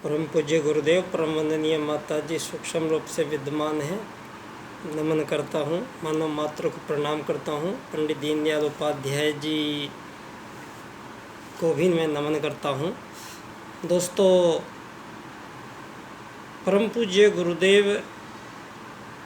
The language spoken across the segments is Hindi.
परम पूज्य गुरुदेव, परम वंदनीय माता जी सूक्ष्म रूप से विद्यमान हैं। नमन करता हूँ, मानव मात्र को प्रणाम करता हूँ। पंडित दीनदयाल उपाध्याय जी को भी मैं नमन करता हूँ। दोस्तों, परम पूज्य गुरुदेव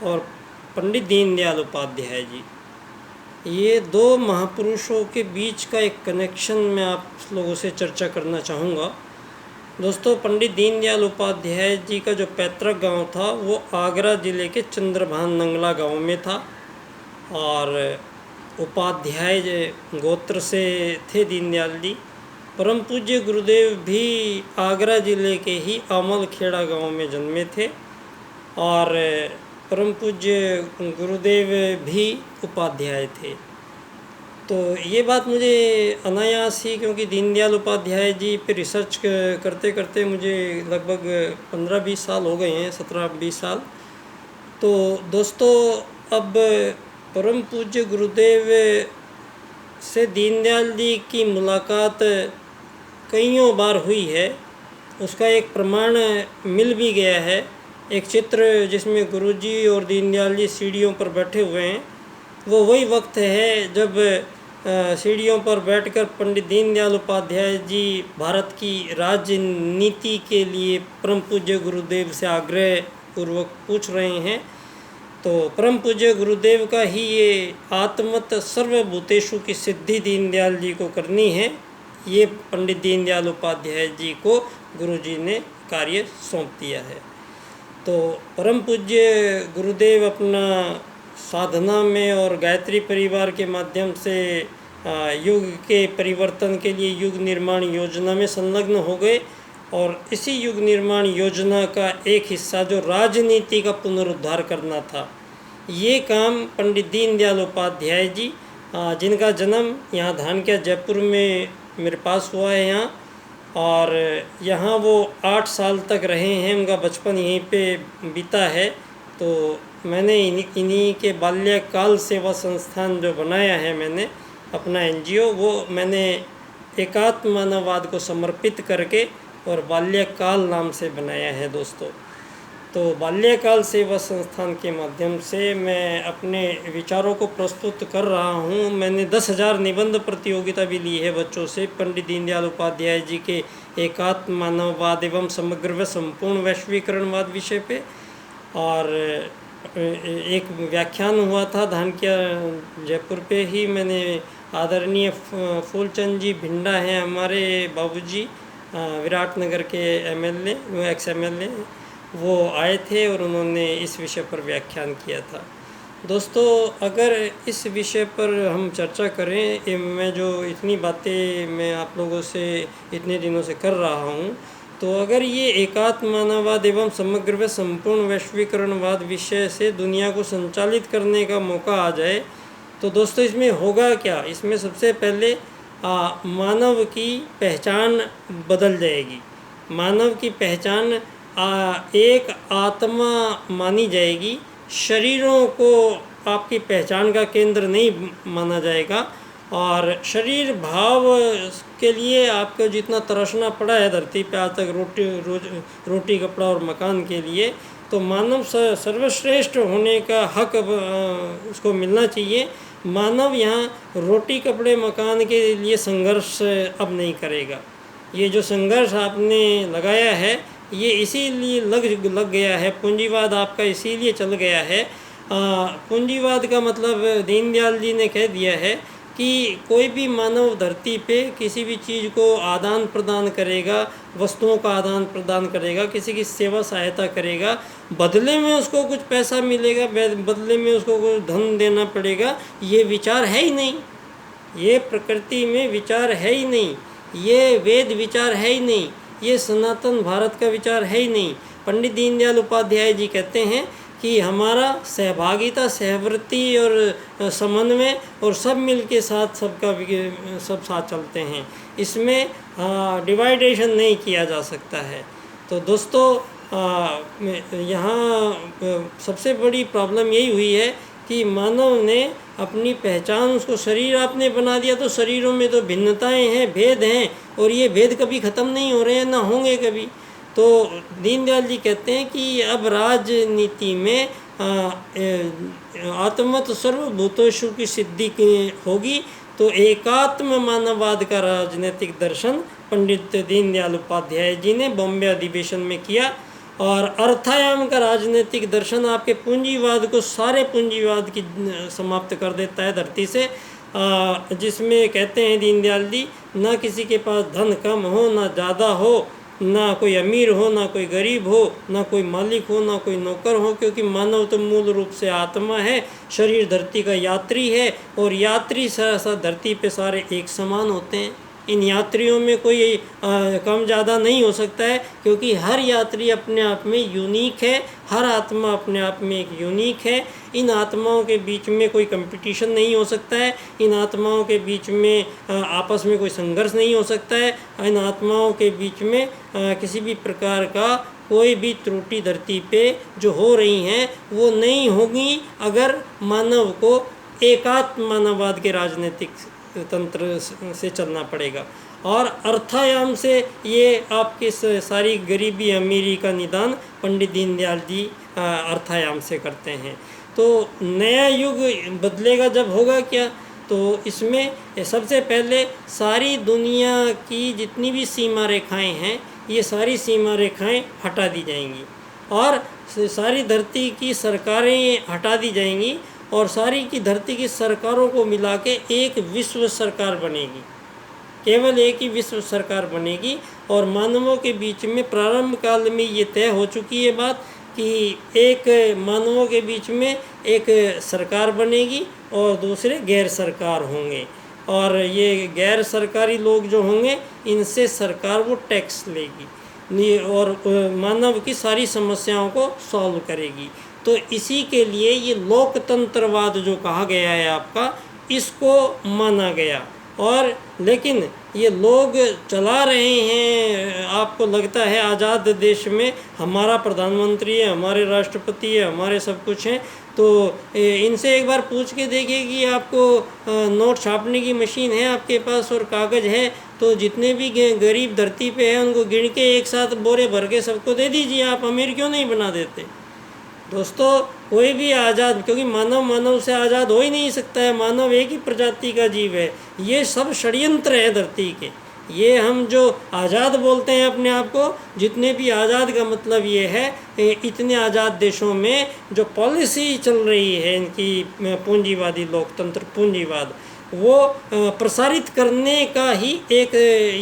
और पंडित दीनदयाल उपाध्याय जी, ये दो महापुरुषों के बीच का एक कनेक्शन मैं आप लोगों से चर्चा करना चाहूँगा। दोस्तों, पंडित दीनदयाल उपाध्याय जी का जो पैतृक गांव था वो आगरा ज़िले के चंद्रभान नंगला गांव में था और उपाध्याय गोत्र से थे दीनदयाल जी। परम पूज्य गुरुदेव भी आगरा ज़िले के ही अमल खेड़ा गांव में जन्मे थे और परम पूज्य गुरुदेव भी उपाध्याय थे। तो ये बात मुझे अनायास ही, क्योंकि दीनदयाल उपाध्याय जी पे रिसर्च करते करते मुझे लगभग 15-20 साल हो गए हैं, 17-20 साल। तो दोस्तों, अब परम पूज्य गुरुदेव से दीनदयाल जी की मुलाकात कईयों बार हुई है, उसका एक प्रमाण मिल भी गया है। एक चित्र जिसमें गुरुजी और दीनदयाल जी सीढ़ियों पर बैठे हुए हैं, वो वही वक्त है जब सीढ़ियों पर बैठकर पंडित दीनदयाल उपाध्याय जी भारत की राजनीति के लिए परम पूज्य गुरुदेव से आग्रह पूर्वक पूछ रहे हैं। तो परम पूज्य गुरुदेव का ही ये आत्मत सर्वभूतेषु की सिद्धि दीनदयाल जी को करनी है, ये पंडित दीनदयाल उपाध्याय जी को गुरुजी ने कार्य सौंप दिया है। तो परम पूज्य गुरुदेव अपना साधना में और गायत्री परिवार के माध्यम से युग के परिवर्तन के लिए युग निर्माण योजना में संलग्न हो गए और इसी युग निर्माण योजना का एक हिस्सा जो राजनीति का पुनरुद्धार करना था, ये काम पंडित दीनदयाल उपाध्याय जी, जिनका जन्म यहाँ धानक्या जयपुर में मेरे पास हुआ है यहाँ, और यहाँ वो 8 साल तक रहे हैं, उनका बचपन यहीं पे बीता है। तो मैंने इन्हीं के बाल्यकाल सेवा संस्थान जो बनाया है, मैंने अपना NGO, वो मैंने एकात्म मानववाद को समर्पित करके और बाल्यकाल नाम से बनाया है दोस्तों। तो बाल्यकाल सेवा संस्थान के माध्यम से मैं अपने विचारों को प्रस्तुत कर रहा हूँ। मैंने 10,000 निबंध प्रतियोगिता भी ली है बच्चों से पंडित दीनदयाल उपाध्याय जी के एकात्म मानववाद एवं समग्र व संपूर्ण वैश्वीकरणवाद विषय पे, और एक व्याख्यान हुआ था धानक्या जयपुर पे ही। मैंने आदरणीय फूलचंद जी भिंडा हैं हमारे बाबूजी, विराटनगर के MLA, एक्स MLA, वो आए थे और उन्होंने इस विषय पर व्याख्यान किया था। दोस्तों, अगर इस विषय पर हम चर्चा करें, मैं जो इतनी बातें मैं आप लोगों से इतने दिनों से कर रहा हूँ, तो अगर ये एकात्म मानववाद एवं समग्र व संपूर्ण वैश्वीकरणवाद विषय से दुनिया को संचालित करने का मौका आ जाए, तो दोस्तों इसमें होगा क्या? इसमें सबसे पहले मानव की पहचान बदल जाएगी। मानव की पहचान एक आत्मा मानी जाएगी। शरीरों को आपकी पहचान का केंद्र नहीं माना जाएगा और शरीर भाव के लिए आपको जितना तरसना पड़ा है धरती पे आज तक, रोटी कपड़ा और मकान के लिए, तो मानव सर्वश्रेष्ठ होने का हक उसको मिलना चाहिए। मानव यहाँ रोटी कपड़े मकान के लिए संघर्ष अब नहीं करेगा। ये जो संघर्ष आपने लगाया है, ये इसीलिए लग गया है, पूंजीवाद आपका इसीलिए चल गया है। पूंजीवाद का मतलब दीनदयाल जी ने कह दिया है कि कोई भी मानव धरती पे किसी भी चीज़ को आदान प्रदान करेगा, वस्तुओं का आदान प्रदान करेगा, किसी की सेवा सहायता करेगा, बदले में उसको कुछ पैसा मिलेगा, बदले में उसको कुछ धन देना पड़ेगा, ये विचार है ही नहीं। ये प्रकृति में विचार है ही नहीं, ये वेद विचार है ही नहीं, ये सनातन भारत का विचार है ही नहीं। पंडित दीनदयाल उपाध्याय जी कहते हैं कि हमारा सहभागिता, सहवर्ती और समन्वय और सब मिल के साथ सब साथ चलते हैं, इसमें डिवाइडेशन नहीं किया जा सकता है। तो दोस्तों, यहाँ सबसे बड़ी प्रॉब्लम यही हुई है कि मानव ने अपनी पहचान, उसको शरीर आपने बना दिया, तो शरीरों में तो भिन्नताएं हैं, भेद हैं, और ये भेद कभी ख़त्म नहीं हो रहे हैं, ना होंगे कभी। तो दीनदयाल जी कहते हैं कि अब राजनीति में आत्मत सर्वभूतेषु की सिद्धि होगी, तो एकात्म मानववाद का राजनीतिक दर्शन पंडित दीनदयाल उपाध्याय जी ने बॉम्बे अधिवेशन में किया। और अर्थायाम का राजनीतिक दर्शन आपके पूंजीवाद को, सारे पूंजीवाद की समाप्त कर देता है धरती से, जिसमें कहते हैं दीनदयाल जी, ना किसी के पास धन कम हो ना ज़्यादा हो, ना कोई अमीर हो ना कोई गरीब हो, ना कोई मालिक हो ना कोई नौकर हो, क्योंकि मानव तो मूल रूप से आत्मा है, शरीर धरती का यात्री है, और यात्री सहसा धरती पे सारे एक समान होते हैं। इन यात्रियों में कोई कम ज़्यादा नहीं हो सकता है, क्योंकि हर यात्री अपने आप में यूनिक है, हर आत्मा अपने आप में एक यूनिक है। इन आत्माओं के बीच में कोई कंपटीशन नहीं हो सकता है, इन आत्माओं के बीच में आपस में कोई संघर्ष नहीं हो सकता है, इन आत्माओं के बीच में किसी भी प्रकार का कोई भी त्रुटि धरती पे जो हो रही हैं वो नहीं होगी, अगर मानव को एकात्म मानववाद के राजनीतिक तंत्र से चलना पड़ेगा। और अर्थायाम से ये आपकी सारी गरीबी अमीरी का निदान पंडित दीनदयाल जी अर्थायाम से करते हैं। तो नया युग बदलेगा जब, होगा क्या, तो इसमें सबसे पहले सारी दुनिया की जितनी भी सीमा रेखाएं हैं, ये सारी सीमा रेखाएं हटा दी जाएंगी, और सारी धरती की सरकारें हटा दी जाएंगी, और सारी की धरती की सरकारों को मिला के एक विश्व सरकार बनेगी, केवल एक ही विश्व सरकार बनेगी। और मानवों के बीच में प्रारंभ काल में ये तय हो चुकी है बात कि एक मानवों के बीच में एक सरकार बनेगी और दूसरे गैर सरकार होंगे, और ये गैर सरकारी लोग जो होंगे इनसे सरकार वो टैक्स लेगी और मानव की सारी समस्याओं को सॉल्व करेगी। तो इसी के लिए ये लोकतंत्रवाद जो कहा गया है आपका, इसको माना गया। और लेकिन ये लोग चला रहे हैं, आपको लगता है आज़ाद देश में हमारा प्रधानमंत्री है, हमारे राष्ट्रपति है, हमारे सब कुछ हैं, तो इनसे एक बार पूछ के देखिए कि आपको नोट छापने की मशीन है आपके पास और कागज़ है, तो जितने भी गरीब धरती पे हैं उनको गिन के एक साथ बोरे भर के सबको दे दीजिए, आप अमीर क्यों नहीं बना देते। दोस्तों, कोई भी आज़ाद, क्योंकि मानव से आज़ाद हो ही नहीं सकता है, मानव एक ही प्रजाति का जीव है। ये सब षड्यंत्र है धरती के। ये हम जो आज़ाद बोलते हैं अपने आप को, जितने भी आज़ाद का मतलब ये है, इतने आज़ाद देशों में जो पॉलिसी चल रही है इनकी पूंजीवादी लोकतंत्र पूंजीवाद, वो प्रसारित करने का ही एक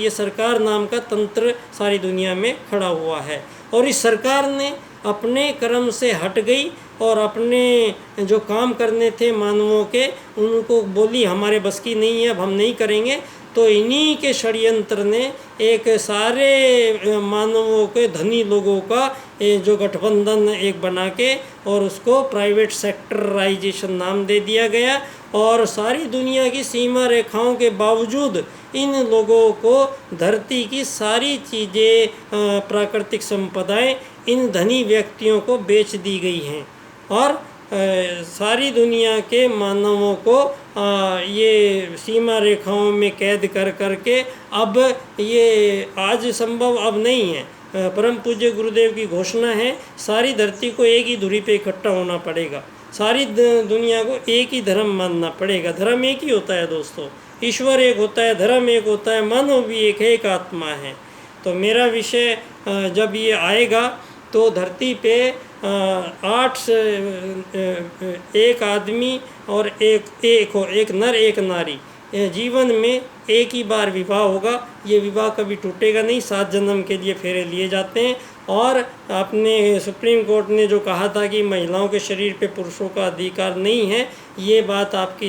ये सरकार नाम का तंत्र सारी दुनिया में खड़ा हुआ है। और इस सरकार ने अपने कर्म से हट गई और अपने जो काम करने थे मानवों के, उनको बोली हमारे बस की नहीं है, अब हम नहीं करेंगे। तो इन्हीं के षड्यंत्र ने एक सारे मानवों के धनी लोगों का जो गठबंधन एक बना के, और उसको प्राइवेट सेक्टराइजेशन नाम दे दिया गया। और सारी दुनिया की सीमा रेखाओं के बावजूद इन लोगों को धरती की सारी चीज़ें, प्राकृतिक संपदाएं इन धनी व्यक्तियों को बेच दी गई हैं, और सारी दुनिया के मानवों को ये सीमा रेखाओं में कैद कर करके अब ये आज संभव अब नहीं है। परम पूज्य गुरुदेव की घोषणा है, सारी धरती को एक ही धुरी पे इकट्ठा होना पड़ेगा, सारी दुनिया को एक ही धर्म मानना पड़ेगा। धर्म एक ही होता है दोस्तों, ईश्वर एक होता है, धर्म एक होता है, मानव भी एक है, एक आत्मा है। तो मेरा विषय जब ये आएगा तो धरती पे 8 एक आदमी और एक नर एक नारी, जीवन में एक ही बार विवाह होगा। ये विवाह कभी टूटेगा नहीं, 7 जन्म के लिए फेरे लिए जाते हैं। और अपने सुप्रीम कोर्ट ने जो कहा था कि महिलाओं के शरीर पे पुरुषों का अधिकार नहीं है, ये बात आपकी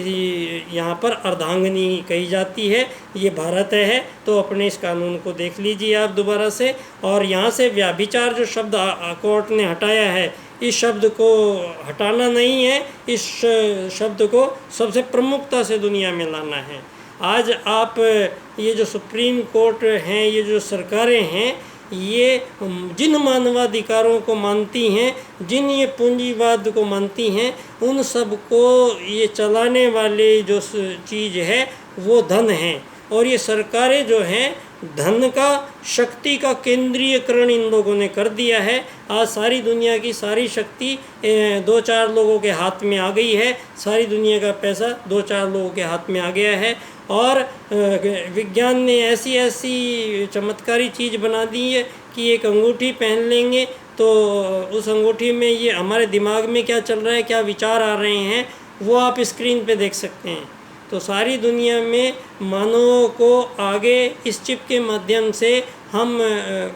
यहाँ पर अर्धांगिनी कही जाती है। ये भारत है, तो अपने इस कानून को देख लीजिए आप दोबारा से। और यहाँ से व्याभिचार जो शब्द कोर्ट ने हटाया है, इस शब्द को हटाना नहीं है, इस शब्द को सबसे प्रमुखता से दुनिया में लाना है। आज आप ये जो सुप्रीम कोर्ट हैं, ये जो सरकारें हैं, ये जिन मानवाधिकारों को मानती हैं, जिन ये पूंजीवाद को मानती हैं, उन सब को ये चलाने वाले जो चीज़ है वो धन है। और ये सरकारें जो हैं धन का, शक्ति का केंद्रीयकरण इन लोगों ने कर दिया है। आज सारी दुनिया की सारी शक्ति 2-4 लोगों के हाथ में आ गई है। सारी दुनिया का पैसा 2-4 लोगों के हाथ में आ गया है। और विज्ञान ने ऐसी ऐसी चमत्कारी चीज़ बना दी है कि एक अंगूठी पहन लेंगे तो उस अंगूठी में ये हमारे दिमाग में क्या चल रहा है, क्या विचार आ रहे हैं, वो आप स्क्रीन पे देख सकते हैं। तो सारी दुनिया में मानवों को आगे इस चिप के माध्यम से हम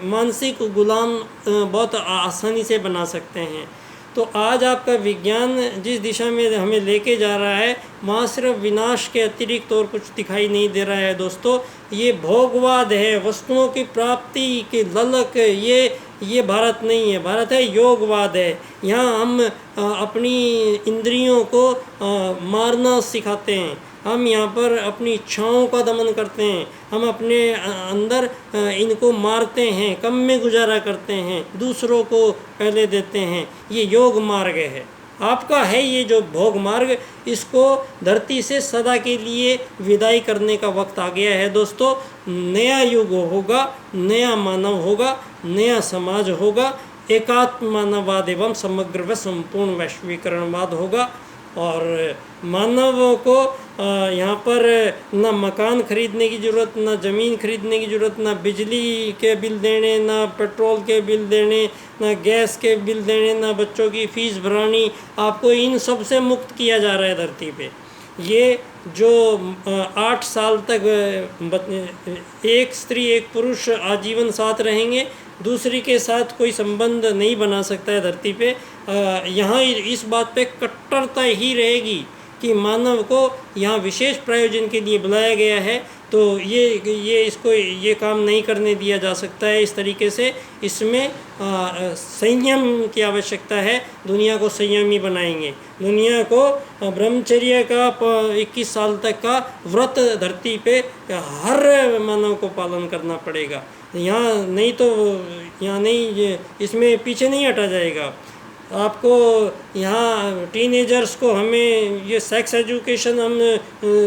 मानसिक गुलाम बहुत आसानी से बना सकते हैं। तो आज आपका विज्ञान जिस दिशा में हमें लेके जा रहा है, वहाँ सिर्फ विनाश के अतिरिक्त और कुछ दिखाई नहीं दे रहा है दोस्तों। ये भोगवाद है, वस्तुओं की प्राप्ति की ललक, ये भारत नहीं है। भारत है योगवाद है। यहाँ हम अपनी इंद्रियों को मारना सिखाते हैं। हम यहाँ पर अपनी इच्छाओं का दमन करते हैं। हम अपने अंदर इनको मारते हैं, कम में गुजारा करते हैं, दूसरों को पहले देते हैं। ये योग मार्ग है, आपका है ये जो भोग मार्ग। इसको धरती से सदा के लिए विदाई करने का वक्त आ गया है दोस्तों। नया युग होगा, नया मानव होगा, नया समाज होगा, एकात्म मानववाद एवं समग्र व संपूर्ण वैश्वीकरणवाद होगा। और मानवों को यहाँ पर ना मकान खरीदने की ज़रूरत, ना ज़मीन खरीदने की ज़रूरत, ना बिजली के बिल देने, ना पेट्रोल के बिल देने, ना गैस के बिल देने, ना बच्चों की फ़ीस भरानी। आपको इन सब से मुक्त किया जा रहा है धरती पे। ये जो 8 साल तक एक स्त्री एक पुरुष आजीवन साथ रहेंगे, दूसरी के साथ कोई संबंध नहीं बना सकता है धरती पे। यहाँ इस बात पे कट्टरता ही रहेगी कि मानव को यहाँ विशेष प्रयोजन के लिए बुलाया गया है, तो ये काम नहीं करने दिया जा सकता है इस तरीके से। इसमें संयम की आवश्यकता है। दुनिया को संयमी बनाएंगे। दुनिया को ब्रह्मचर्य का 21 साल तक का व्रत धरती पे हर मानव को पालन करना पड़ेगा। यहाँ नहीं तो यहाँ नहीं, इसमें पीछे नहीं हटा जाएगा। आपको यहाँ टीनेजर्स को हमें ये सेक्स एजुकेशन हम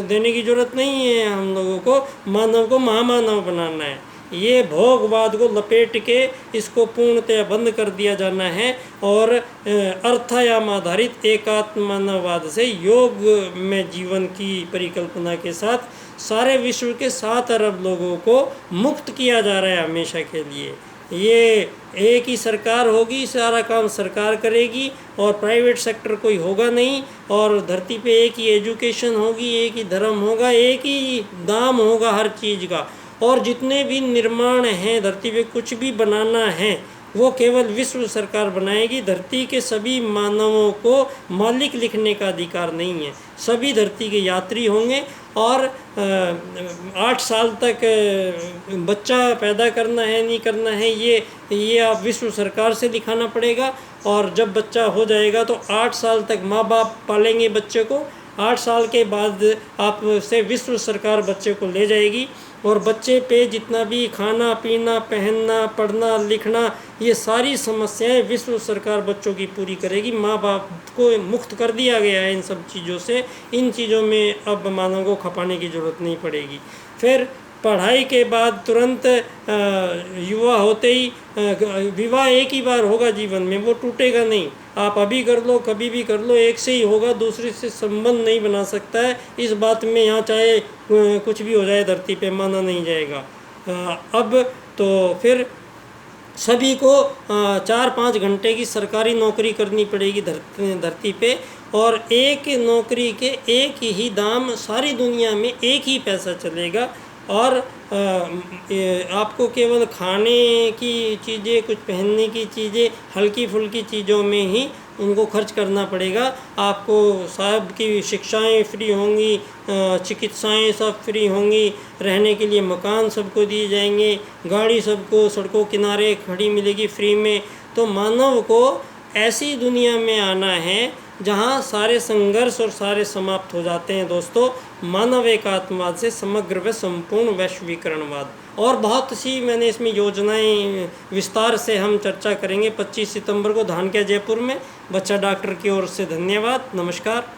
देने की ज़रूरत नहीं है। हम लोगों को मानव को महामानव बनाना है। ये भोगवाद को लपेट के इसको पूर्णतः बंद कर दिया जाना है और अर्थायाम आधारित एकात्म मानववाद से योग में जीवन की परिकल्पना के साथ सारे विश्व के 7 अरब लोगों को मुक्त किया जा रहा है हमेशा के लिए। ये एक ही सरकार होगी, सारा काम सरकार करेगी और प्राइवेट सेक्टर कोई होगा नहीं। और धरती पे एक ही एजुकेशन होगी, एक ही धर्म होगा, एक ही दाम होगा हर चीज़ का। और जितने भी निर्माण हैं धरती पे, कुछ भी बनाना है वो केवल विश्व सरकार बनाएगी। धरती के सभी मानवों को मालिक लिखने का अधिकार नहीं है। सभी धरती के यात्री होंगे और 8 साल तक बच्चा पैदा करना है नहीं करना है ये आप विश्व सरकार से दिखाना पड़ेगा। और जब बच्चा हो जाएगा तो 8 साल तक माँ बाप पालेंगे बच्चे को। 8 साल के बाद आपसे विश्व सरकार बच्चे को ले जाएगी और बच्चे पे जितना भी खाना पीना, पहनना, पढ़ना, लिखना, ये सारी समस्याएं विश्व सरकार बच्चों की पूरी करेगी। माँ बाप को मुक्त कर दिया गया है इन सब चीज़ों से। इन चीज़ों में अब मानव को खपाने की ज़रूरत नहीं पड़ेगी। फिर पढ़ाई के बाद तुरंत युवा होते ही विवाह एक ही बार होगा जीवन में, वो टूटेगा नहीं। आप अभी कर लो, कभी भी कर लो, एक से ही होगा, दूसरे से संबंध नहीं बना सकता है। इस बात में यहाँ चाहे कुछ भी हो जाए धरती पे माना नहीं जाएगा। अब तो फिर सभी को 4-5 घंटे की सरकारी नौकरी करनी पड़ेगी धरती पे। और एक नौकरी के एक ही दाम, सारी दुनिया में एक ही पैसा चलेगा। और आपको केवल खाने की चीज़ें, कुछ पहनने की चीज़ें, हल्की फुल्की चीज़ों में ही उनको खर्च करना पड़ेगा। आपको साहब की शिक्षाएं फ्री होंगी, चिकित्साएं सब फ्री होंगी, रहने के लिए मकान सबको दिए जाएंगे, गाड़ी सबको सड़कों किनारे खड़ी मिलेगी फ्री में। तो मानव को ऐसी दुनिया में आना है जहाँ सारे संघर्ष और सारे समाप्त हो जाते हैं दोस्तों। मानव एकात्मवाद से समग्र व संपूर्ण वैश्वीकरणवाद। और बहुत सी मैंने इसमें योजनाएं विस्तार से हम चर्चा करेंगे 25 सितंबर को धानक्या जयपुर में। बच्चा डॉक्टर की ओर से धन्यवाद, नमस्कार।